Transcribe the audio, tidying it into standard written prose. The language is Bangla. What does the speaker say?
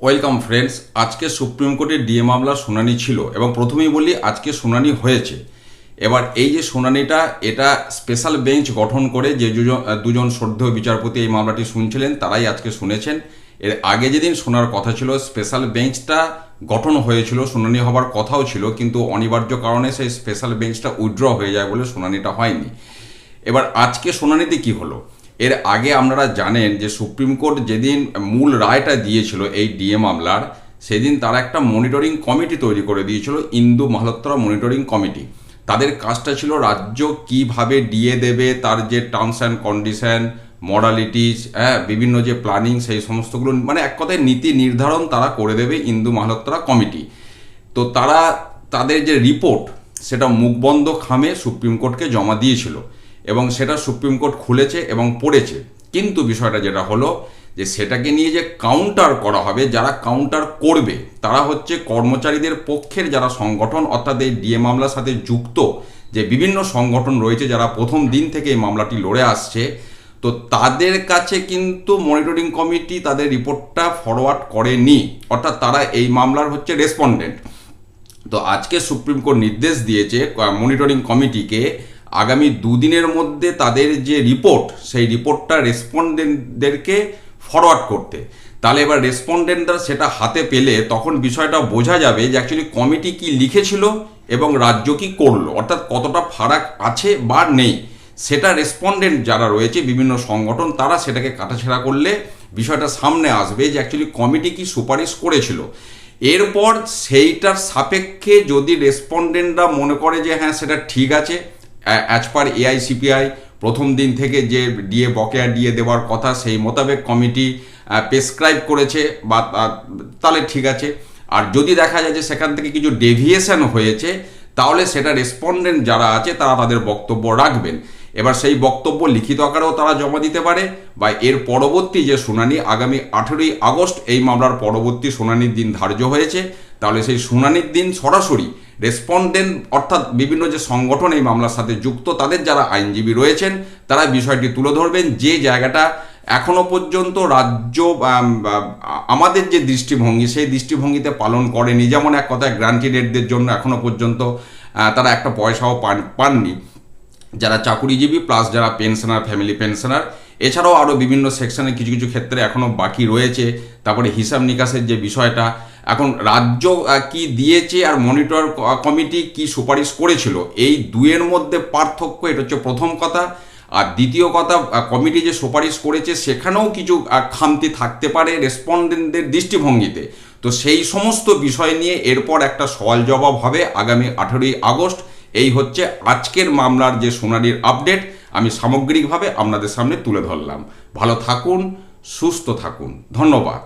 Welcome friends. আজকে সুপ্রিম কোর্টের ডিএ মামলার শুনানি ছিল এবং প্রথমেই বলি আজকে শুনানি হয়েছে। এবার এই যে শুনানিটা, এটা স্পেশাল বেঞ্চ গঠন করে যে দুজন শ্রদ্ধেয় বিচারপতি এই মামলাটি শুনছিলেন তারাই আজকে শুনেছেন। এর আগে যেদিন শোনার কথা ছিল স্পেশাল বেঞ্চটা গঠন হয়েছিল, শুনানি হবার কথাও ছিল, কিন্তু অনিবার্য কারণে সেই স্পেশাল বেঞ্চটা উইথড্র হয়ে যায় বলে শুনানিটা হয়নি। এবার আজকে শুনানিতে কি হলো, এর আগে আপনারা জানেন যে সুপ্রিম কোর্ট যেদিন মূল রায়টা দিয়েছিল এই ডিএ মামলার, সেদিন তারা একটা মনিটরিং কমিটি তৈরি করে দিয়েছিল, ইন্দু মালহোত্রা মনিটরিং কমিটি। তাদের কাজটা ছিল রাজ্য কিভাবে ডিএ দেবে, তার যে টার্মস অ্যান্ড কন্ডিশন, মডালিটিস, বিভিন্ন যে প্ল্যানিং, সেই সমস্তগুলো মানে এক কথায় নীতি নির্ধারণ তারা করে দেবে ইন্দু মালহোত্রা কমিটি। তো তারা তাদের যে রিপোর্ট সেটা মুখবন্ধ খামে সুপ্রিম কোর্টকে জমা দিয়েছিল এবং সেটা সুপ্রিম কোর্ট খুলেছে এবং পড়েছে। কিন্তু বিষয়টা যেটা হলো যে সেটাকে নিয়ে যে কাউন্টার করা হবে, যারা কাউন্টার করবে তারা হচ্ছে কর্মচারীদের পক্ষের যারা সংগঠন, অর্থাৎ এই ডিএ মামলার সাথে যুক্ত যে বিভিন্ন সংগঠন রয়েছে যারা প্রথম দিন থেকে এই মামলাটি লড়ে আসছে। তো তাদের কাছে কিন্তু মনিটরিং কমিটি তাদের রিপোর্টটা ফরওয়ার্ড করেনি, অর্থাৎ তারা এই মামলার হচ্ছে রেসপন্ডেন্ট। তো আজকে সুপ্রিম কোর্ট নির্দেশ দিয়েছে মনিটরিং কমিটিকে আগামী দুদিনের মধ্যে তাদের যে রিপোর্ট, সেই রিপোর্টটা রেসপন্ডেন্টদেরকে ফরওয়ার্ড করতে। তাহলে এবার রেসপন্ডেন্টরা সেটা হাতে পেলে তখন বিষয়টা বোঝা যাবে যে অ্যাকচুয়ালি কমিটি কি লিখেছিল এবং রাজ্য কি করলো, অর্থাৎ কতটা ফারাক আছে বা নেই। সেটা রেসপন্ডেন্ট যারা রয়েছে বিভিন্ন সংগঠন, তারা সেটাকে কাটাছেড়া করলে বিষয়টা সামনে আসবে যে অ্যাকচুয়ালি কমিটি কি সুপারিশ করেছিল। এরপর সেইটার সাপেক্ষে যদি রেসপন্ডেন্টরা মনে করে যে হ্যাঁ সেটা ঠিক আছে, অ্যাজ পার এআইসিপিআই প্রথম দিন থেকে যে ডিএ বকেয়া ডিএ দেওয়ার কথা সেই মোতাবেক কমিটি প্রেসক্রাইব করেছে বা তাহলে ঠিক আছে। আর যদি দেখা যায় যে সেখান থেকে কিছু ডেভিয়েশন হয়েছে, তাহলে সেটা রেসপন্ডেন্ট যারা আছে তারা তাদের বক্তব্য রাখবেন। এবার সেই বক্তব্য লিখিত আকারেও তারা জমা দিতে পারে বা এর পরবর্তী যে শুনানি আগামী 18ই আগস্ট এই মামলার পরবর্তী শুনানির দিন ধার্য হয়েছে, তাহলে সেই শুনানির দিন সরাসরি রেসপন্ডেন্ট অর্থাৎ বিভিন্ন যে সংগঠন এই মামলার সাথে যুক্ত তাদের যারা আইনজীবী রয়েছেন তারা বিষয়টি তুলে ধরবেন। যে জায়গাটা এখনো পর্যন্ত রাজ্য আমাদের যে দৃষ্টিভঙ্গি সেই দৃষ্টিভঙ্গিতে পালন করেনি, যেমন এক কথায় গ্র্যান্টিডেডদের জন্য এখনো পর্যন্ত তারা একটা পয়সাও পাননি, যারা চাকুরিজীবী প্লাস যারা পেনশনার, ফ্যামিলি পেনশনার, এছাড়াও আরও বিভিন্ন সেকশনে কিছু কিছু ক্ষেত্রে এখনও বাকি রয়েছে। তারপরে হিসাব নিকাশের যে বিষয়টা, এখন রাজ্য কি দিয়েছে আর মনিটর কমিটি কি সুপারিশ করেছিল, এই দুয়ের মধ্যে পার্থক্য, এটা হচ্ছে প্রথম কথা। আর দ্বিতীয় কথা, কমিটি যে সুপারিশ করেছে সেখানেও কিছু খামতি থাকতে পারে রেসপন্ডেন্টদের দৃষ্টিভঙ্গিতে। তো সেই সমস্ত বিষয় নিয়ে এরপর একটা সওয়াল জবাব হবে আগামী 18ই আগস্ট। এই হচ্ছে আজকের মামলার যে শুনানির আপডেট, আমি সামগ্রিকভাবে আপনাদের সামনে তুলে ধরলাম। ভালো থাকুন, সুস্থ থাকুন, ধন্যবাদ।